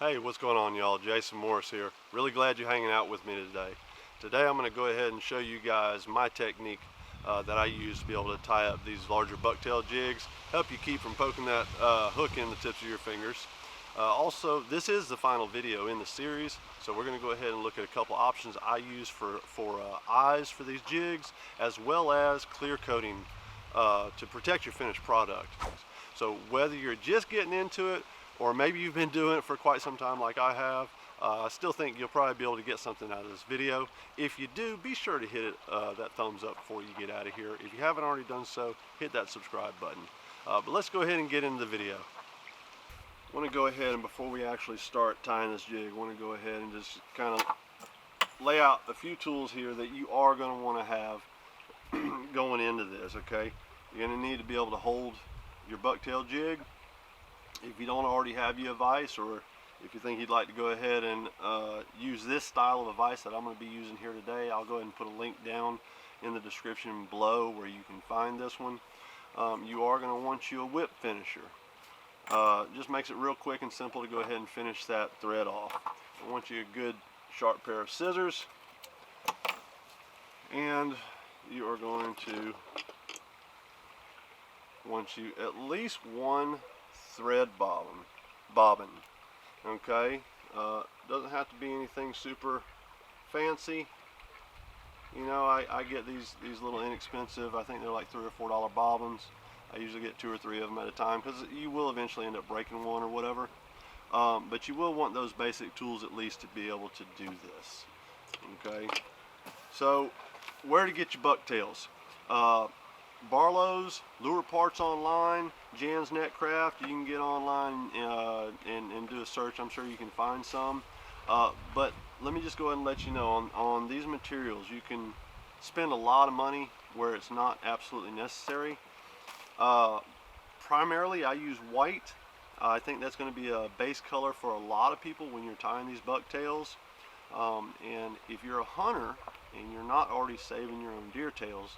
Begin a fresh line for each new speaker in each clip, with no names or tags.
Hey, what's going on, y'all? Jason Morris here. Really glad you're hanging out with me today. Today I'm going to go ahead and show you guys my technique that I use to be able to tie up these larger bucktail jigs, help you keep from poking that hook in the tips of your fingers. Also, this is the final video in the series, so we're going to go ahead and look at a couple options I use for eyes for these jigs, as well as clear coating to protect your finished product. So whether you're just getting into it, or maybe you've been doing it for quite some time like I have, I still think you'll probably be able to get something out of this video. If you do, be sure to hit that thumbs up before you get out of here. If you haven't already done so, hit that subscribe button. But let's go ahead and get into the video. I want to go ahead and before we actually start tying this jig, I want to go ahead and just kind of lay out a few tools here that you are going to want to have going into this, okay? You're going to need to be able to hold your bucktail jig. If you don't already have you a vise, or if you think you'd like to go ahead and use this style of a vise that I'm going to be using here today, I'll go ahead and put a link down in the description below where you can find this one. You are going to want you a whip finisher. Just makes it real quick and simple to go ahead and finish that thread off. I want you a good sharp pair of scissors, and you are going to want you at least one thread bobbin, okay? Doesn't have to be anything super fancy. You know, I get these little inexpensive, I think they're like $3 or $4 bobbins. I usually get 2 or 3 of them at a time because you will eventually end up breaking one or whatever. But you will want those basic tools at least to be able to do this, okay? So where to get your bucktails? Barlow's, Lure Parts Online, Jan's Netcraft. You can get online and do a search. I'm sure you can find some. But let me just go ahead and let you know, on these materials you can spend a lot of money where it's not absolutely necessary. Primarily I use white. I think that's going to be a base color for a lot of people when you're tying these bucktails. And if you're a hunter and you're not already saving your own deer tails,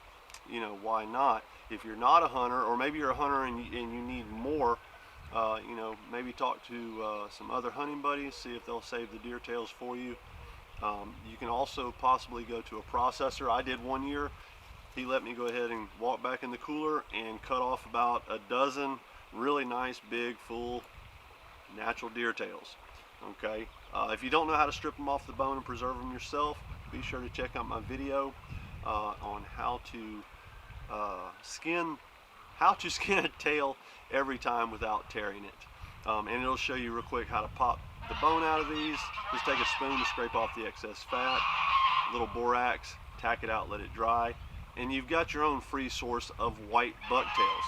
you know, why not? If you're not a hunter, or maybe you're a hunter and you need more, you know, maybe talk to some other hunting buddies, see if they'll save the deer tails for you. You can also possibly go to a processor. I did one year. He let me go ahead and walk back in the cooler and cut off about a dozen really nice, big, full, natural deer tails. Okay. If you don't know how to strip them off the bone and preserve them yourself, be sure to check out my video on how to skin a tail every time without tearing it, and it'll show you real quick how to pop the bone out of these. Just take a spoon to scrape off the excess fat, a little borax, tack it out, let it dry, and you've got your own free source of white bucktails.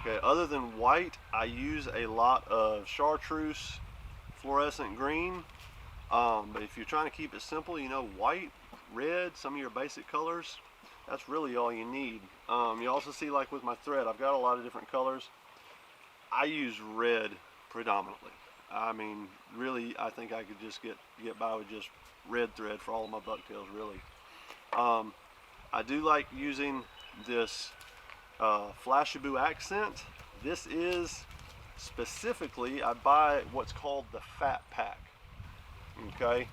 Okay, other than white, I use a lot of chartreuse, fluorescent green, but if you're trying to keep it simple, you know, white, red, some of your basic colors, that's really all you need. You also see, like with my thread, I've got a lot of different colors. I use red predominantly. I mean, really, I think I could just get by with just red thread for all of my bucktails, really. I do like using this Flashabou Accent. This is specifically, I buy what's called the Fat Pack, okay?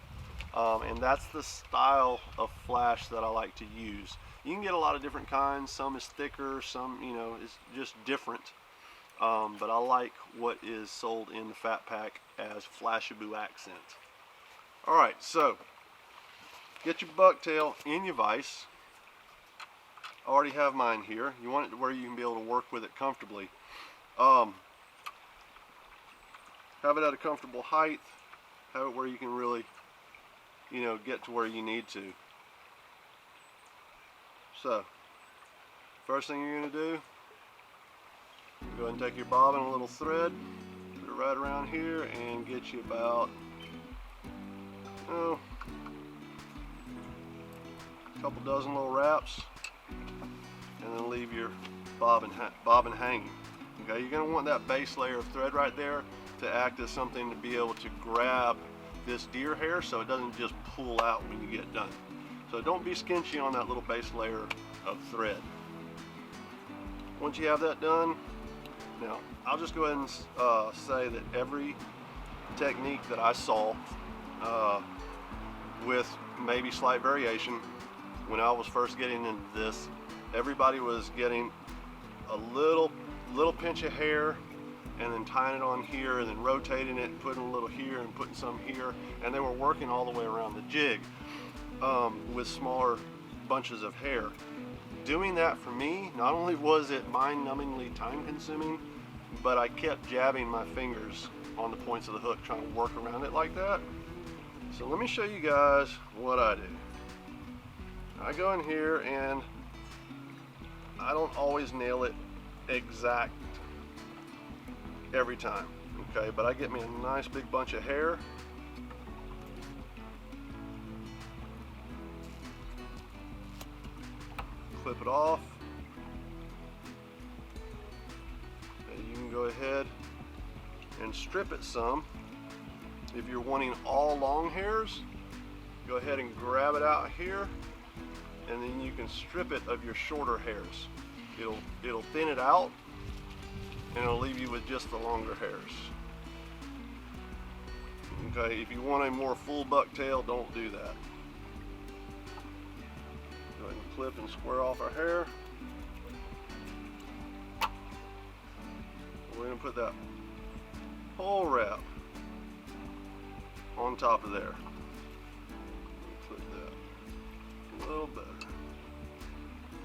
And that's the style of flash that I like to use. You can get a lot of different kinds. Some is thicker, some, you know, is just different. But I like what is sold in the Fat Pack as Flashabou Accent. Alright, so get your bucktail in your vise. I already have mine here. You want it to where you can be able to work with it comfortably. Have it at a comfortable height. Have it where you can really, you know, get to where you need to. So, first thing you're going to do, go ahead and take your bobbin, a little thread, put it right around here, and get you about, oh, a couple dozen little wraps, and then leave your bobbin hanging. Okay, you're going to want that base layer of thread right there to act as something to be able to grab this deer hair so it doesn't just pull out when you get done. So don't be skinchy on that little base layer of thread. Once you have that done, now I'll just go ahead and say that every technique that I saw with maybe slight variation when I was first getting into this. Everybody was getting a little pinch of hair and then tying it on here and then rotating it and putting a little here and putting some here, and they were working all the way around the jig with smaller bunches of hair. Doing that for me, not only was it mind-numbingly time consuming, but I kept jabbing my fingers on the points of the hook trying to work around it like that. So let me show you guys what I do. I go in here and I don't always nail it exact every time, okay, but I get me a nice big bunch of hair. Clip it off. And you can go ahead and strip it some. If you're wanting all long hairs, go ahead and grab it out here, and then you can strip it of your shorter hairs. It'll thin it out, and it'll leave you with just the longer hairs. Okay, if you want a more full bucktail, don't do that. Go ahead and clip and square off our hair. We're going to put that whole wrap on top of there. Clip that a little better.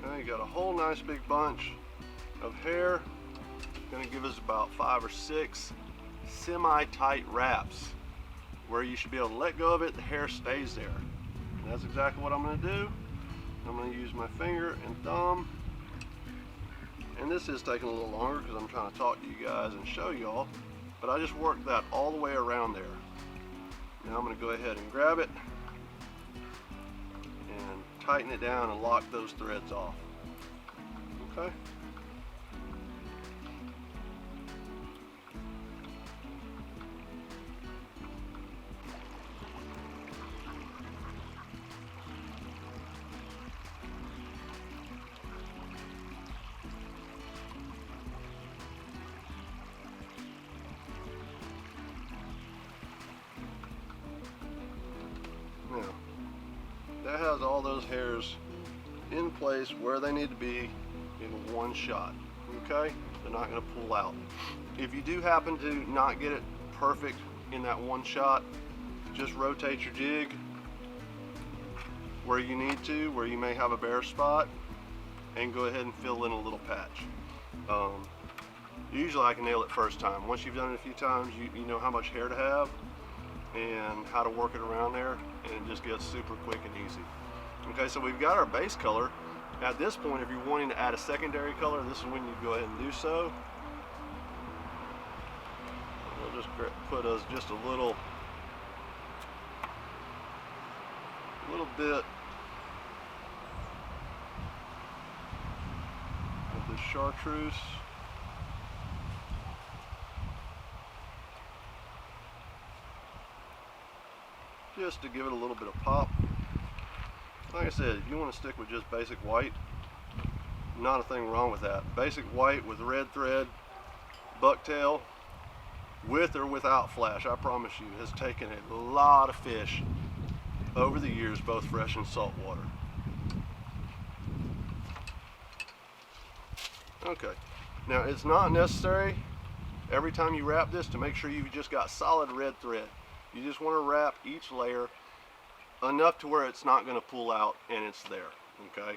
Okay, you got a whole nice big bunch of hair. Going to give us about 5 or 6 semi-tight wraps where you should be able to let go of it, the hair stays there. And that's exactly what I'm going to do. I'm going to use my finger and thumb, and this is taking a little longer because I'm trying to talk to you guys and show y'all, but I just worked that all the way around there. Now I'm going to go ahead and grab it and tighten it down and lock those threads off. Okay. Now, that has all those hairs in place where they need to be in one shot, okay? They're not going to pull out. If you do happen to not get it perfect in that one shot, just rotate your jig where you need to, where you may have a bare spot, and go ahead and fill in a little patch. Usually I can nail it first time. Once you've done it a few times, you know how much hair to have and how to work it around there, and it just gets super quick and easy. Okay, so we've got our base color. At this point, if you're wanting to add a secondary color, this is when you go ahead and do so. We'll just put us just a little bit of the chartreuse. Just to give it a little bit of pop. Like I said, if you want to stick with just basic white, not a thing wrong with that. Basic white with red thread, bucktail, with or without flash, I promise you, has taken a lot of fish over the years, both fresh and salt water. Okay, now it's not necessary every time you wrap this to make sure you've just got solid red thread. You just want to wrap each layer enough to where it's not going to pull out and it's there. Okay.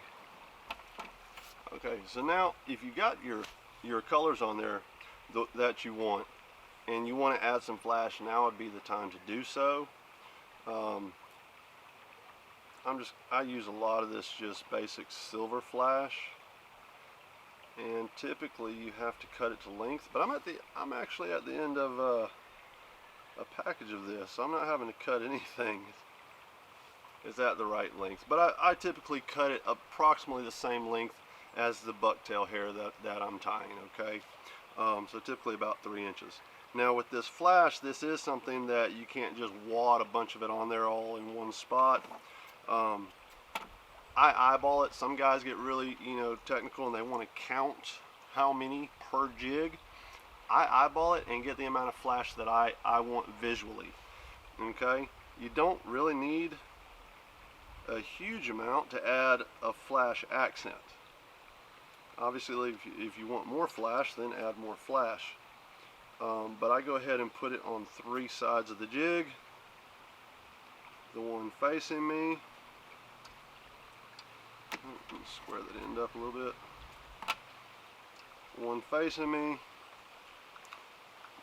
Okay, so now if you got your colors on there that you want, and you want to add some flash, now would be the time to do so. I use a lot of this just basic silver flash, and typically you have to cut it to length, but I'm actually at the end of a package of this, so I'm not having to cut anything. It's at the right length, but I typically cut it approximately the same length as the bucktail hair that I'm tying. Okay, so typically about 3 inches. Now with this flash, this is something that you can't just wad a bunch of it on there all in one spot. I eyeball it. Some guys get really technical and they want to count how many per jig. I eyeball it and get the amount of flash that I want visually. Okay, you don't really need a huge amount to add a flash accent. Obviously, if you want more flash, then add more flash. But I go ahead and put it on 3 sides of the jig. The one facing me. Let's square that end up a little bit. One facing me.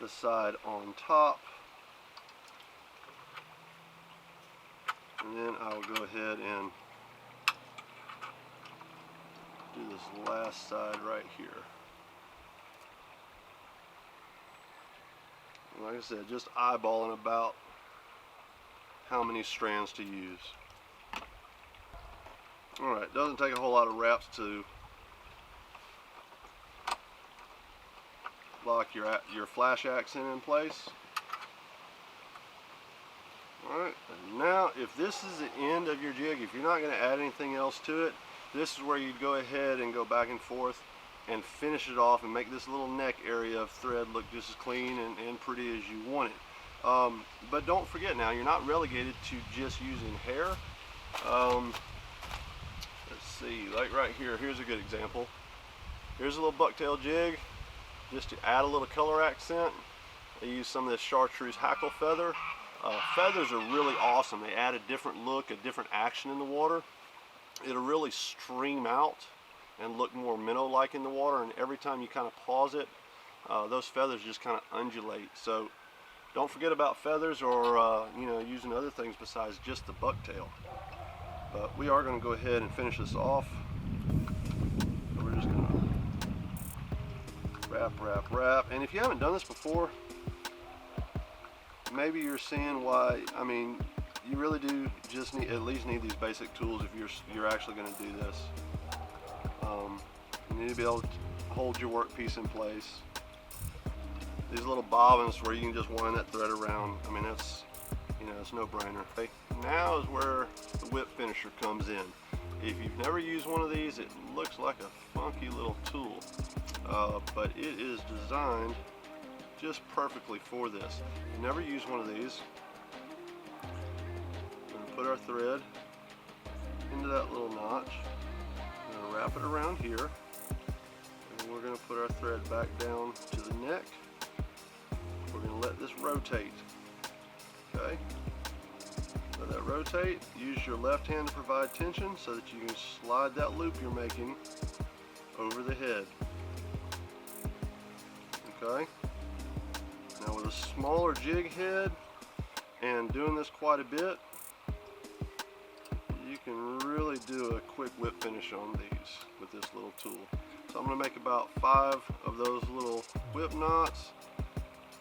The side on top. And then I'll go ahead and do this last side right here. And like I said, just eyeballing about how many strands to use. Alright, doesn't take a whole lot of wraps to lock your flash accent in place. Alright, and now if this is the end of your jig, if you're not going to add anything else to it, this is where you'd go ahead and go back and forth and finish it off and make this little neck area of thread look just as clean and pretty as you want it. But don't forget now, you're not relegated to just using hair. Let's see, like right here, here's a good example. Here's a little bucktail jig, just to add a little color accent. I use some of this chartreuse hackle feather. Feathers are really awesome. They add a different look, a different action in the water. It'll really stream out and look more minnow-like in the water, and every time you kind of pause it, those feathers just kind of undulate. So don't forget about feathers, or you know, using other things besides just the bucktail. But we are going to go ahead and finish this off. So we're just going to wrap. And if you haven't done this before, maybe you're seeing why. I mean, you really do just at least need these basic tools if you're actually going to do this. You need to be able to hold your workpiece in place. These little bobbins where you can just wind that thread around. I mean, that's, you know, it's no brainer. Okay, now is where the whip finisher comes in. If you've never used one of these, it looks like a funky little tool, but it is designed just perfectly for this. If you've never used one of these, we're going to put our thread into that little notch. We're going to wrap it around here, and we're going to put our thread back down to the neck. We're going to let this rotate. Okay? Let that rotate. Use your left hand to provide tension so that you can slide that loop you're making over the head. Okay? Now with a smaller jig head and doing this quite a bit, you can really do a quick whip finish on these with this little tool. So I'm going to make about 5 of those little whip knots,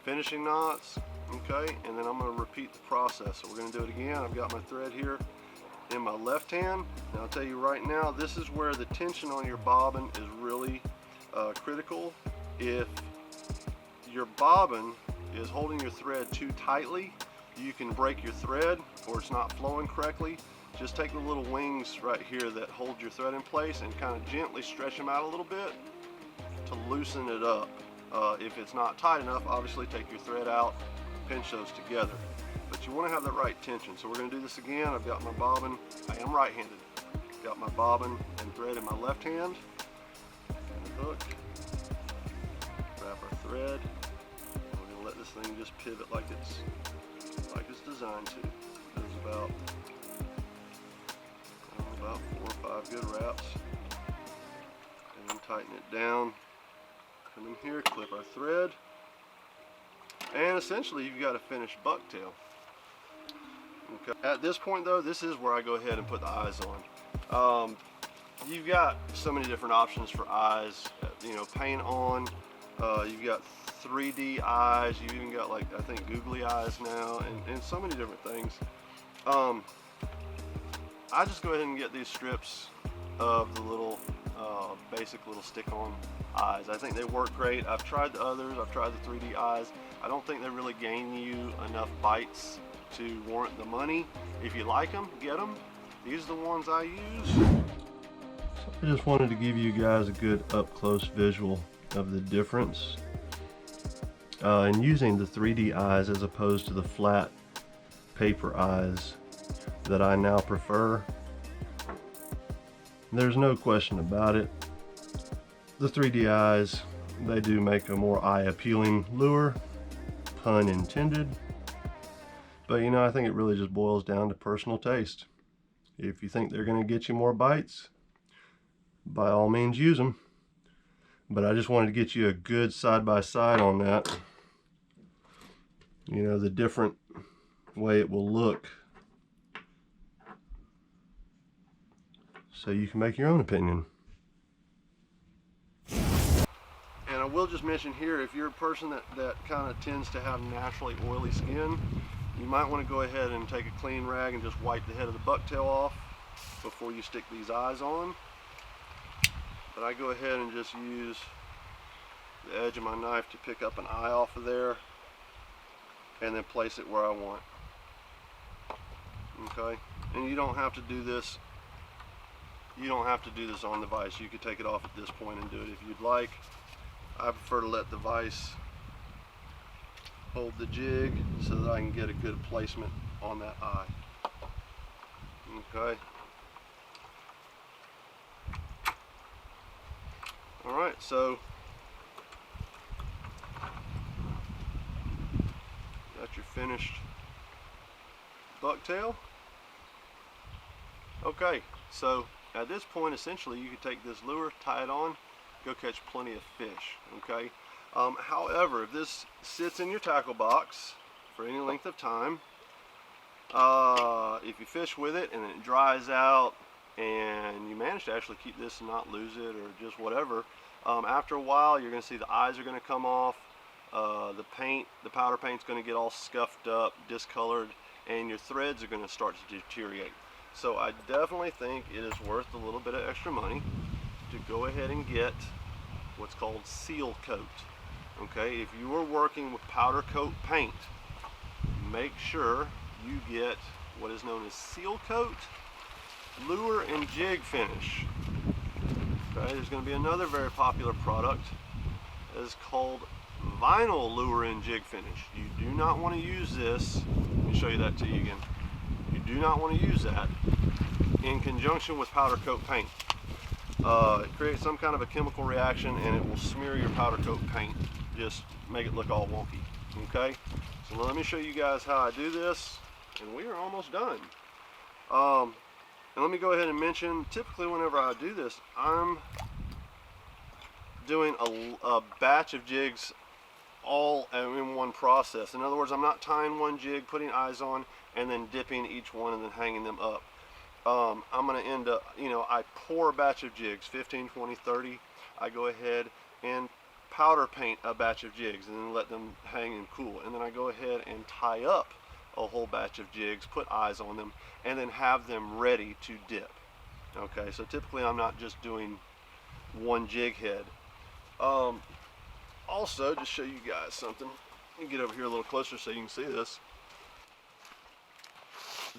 finishing knots, okay, and then I'm going to repeat the process. So we're going to do it again. I've got my thread here in my left hand. Now I'll tell you right now, this is where the tension on your bobbin is really critical. If your bobbin is holding your thread too tightly, you can break your thread, or it's not flowing correctly. Just take the little wings right here that hold your thread in place and kind of gently stretch them out a little bit to loosen it up. If it's not tight enough, obviously take your thread out, pinch those together. But you want to have the right tension. So we're going to do this again. I've got my bobbin. I am right-handed. Got my bobbin and thread in my left hand. And a hook. Wrap our thread. We're going to let this thing just pivot like it's designed to. There's about 4 or 5 good wraps. And then tighten it down. Come in here, clip our thread. And essentially you've got a finished bucktail. Okay. At this point though, this is where I go ahead and put the eyes on. You've got so many different options for eyes, you know, paint on. You've got 3D eyes, you've even got, like, I think googly eyes now, and so many different things. I just go ahead and get these strips of the little basic little stick-on eyes. I think they work great. I've tried the others. I've tried the 3D eyes. I don't think they really gain you enough bites to warrant the money. If you like them, get them. These are the ones I use. So I just wanted to give you guys a good up-close visual of the difference and using the 3D eyes as opposed to the flat paper eyes that I now prefer. There's no question about it. The 3D eyes, they do make a more eye-appealing lure, pun intended. But you know, I think it really just boils down to personal taste. If you think they're going to get you more bites, by all means use them. But I just wanted to get you a good side-by-side on that. You know, the different way it will look, so you can make your own opinion. And I will just mention here, if you're a person that kind of tends to have naturally oily skin, you might want to go ahead and take a clean rag and just wipe the head of the bucktail off before you stick these eyes on. But I go ahead and just use the edge of my knife to pick up an eye off of there and then place it where I want. Okay, and you don't have to do this. You don't have to do this on the vise. You could take it off at this point and do it if you'd like. I prefer to let the vise hold the jig so that I can get a good placement on that eye. Okay. Alright, so got your finished bucktail. Okay, so at this point essentially you could take this lure, tie it on, go catch plenty of fish. Okay. However, if this sits in your tackle box for any length of time, if you fish with it and it dries out and you manage to actually keep this and not lose it or just whatever, after a while you're going to see the eyes are going to come off, the powder paint's going to get all scuffed up, discolored, and your threads are going to start to deteriorate. So I definitely think it is worth a little bit of extra money to go ahead and get what's called Sealcoat. Okay, if you are working with powder coat paint, make sure you get what is known as Sealcoat lure and jig finish. Okay, there's going to be another very popular product that is called vinyl lure and jig finish. You do not want to use this. Let me show you that to you again. You do not want to use that in conjunction with powder coat paint. It creates some kind of a chemical reaction and it will smear your powder coat paint, just make it look all wonky. Okay, so let me show you guys how I do this, and we are almost done. And let me go ahead and mention, typically whenever I do this, I'm doing a batch of jigs all in one process. In other words, I'm not tying one jig, putting eyes on, and then dipping each one and then hanging them up. I'm going to end up, you know, I pour a batch of jigs, 15, 20, 30. I go ahead and powder paint a batch of jigs and then let them hang and cool. And then I go ahead and tie up a whole batch of jigs, put eyes on them, and then have them ready to dip. Okay, so typically I'm not just doing one jig head. Also, just show you guys something. Let me get over here a little closer so you can see this.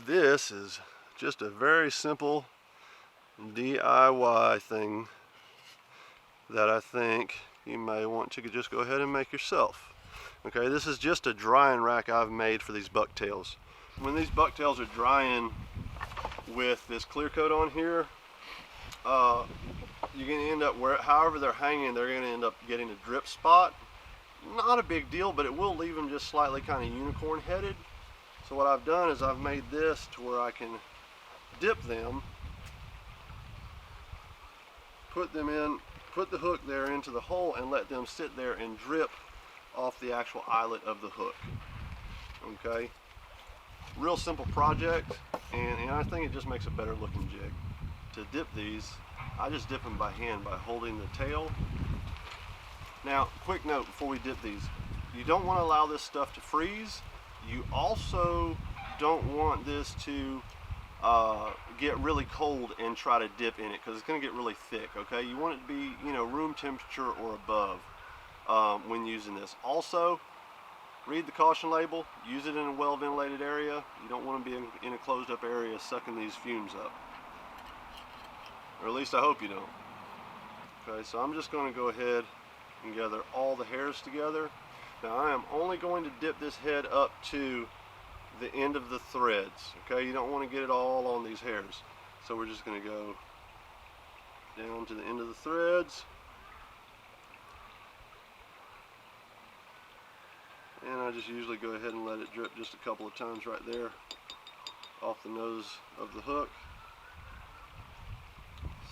This is just a very simple DIY thing that I think you may want to just go ahead and make yourself. Okay, this is just a drying rack I've made for these bucktails. When these bucktails are drying with this clear coat on here, you're going to end up however they're hanging, they're going to end up getting a drip spot. Not a big deal, but it will leave them just slightly kind of unicorn headed. So what I've done is I've made this to where I can dip them, put them in, put the hook there into the hole and let them sit there and drip off the actual eyelet of the hook. Okay, real simple project, and I think it just makes a better looking jig. To dip these, I just dip them by hand by holding the tail. Now, quick note before we dip these, you don't want to allow this stuff to freeze. You also don't want this to get really cold and try to dip in it, because it's going to get really thick. Okay, you want it to be, you know, room temperature or above when using this. Also, read the caution label. Use it in a well ventilated area. You don't want to be in a closed up area sucking these fumes up, or at least I hope you don't. Okay, so I'm just going to go ahead and gather all the hairs together. Now I am only going to dip this head up to the end of the threads. Okay, you don't want to get it all on these hairs. So we're just going to go down to the end of the threads. And I just usually go ahead and let it drip just a couple of times right there off the nose of the hook.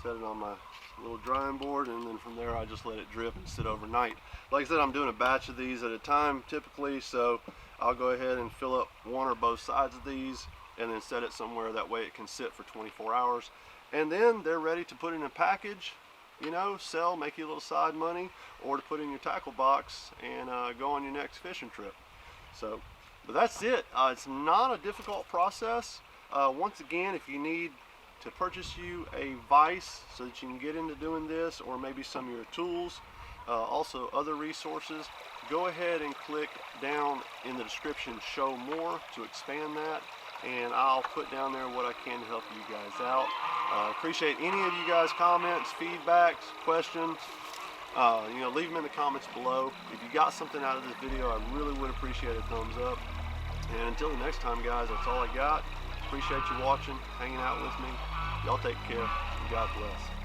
Set it on my little drying board, and then from there I just let it drip and sit overnight. Like I said, I'm doing a batch of these at a time typically, so I'll go ahead and fill up one or both sides of these and then set it somewhere, that way it can sit for 24 hours. And then they're ready to put in a package, you know, sell, make you a little side money, or to put in your tackle box and go on your next fishing trip. So, but that's it. It's not a difficult process. Once again, if you need to purchase you a vise so that you can get into doing this, or maybe some of your tools, also other resources, go ahead and click down in the description, show more, to expand that, and I'll put down there what I can to help you guys out. Appreciate any of you guys' comments, feedbacks, questions. You know, leave them in the comments below. If you got something out of this video, I really would appreciate a thumbs up. And until the next time, guys, that's all I got. Appreciate you watching, hanging out with me. Y'all take care, and God bless.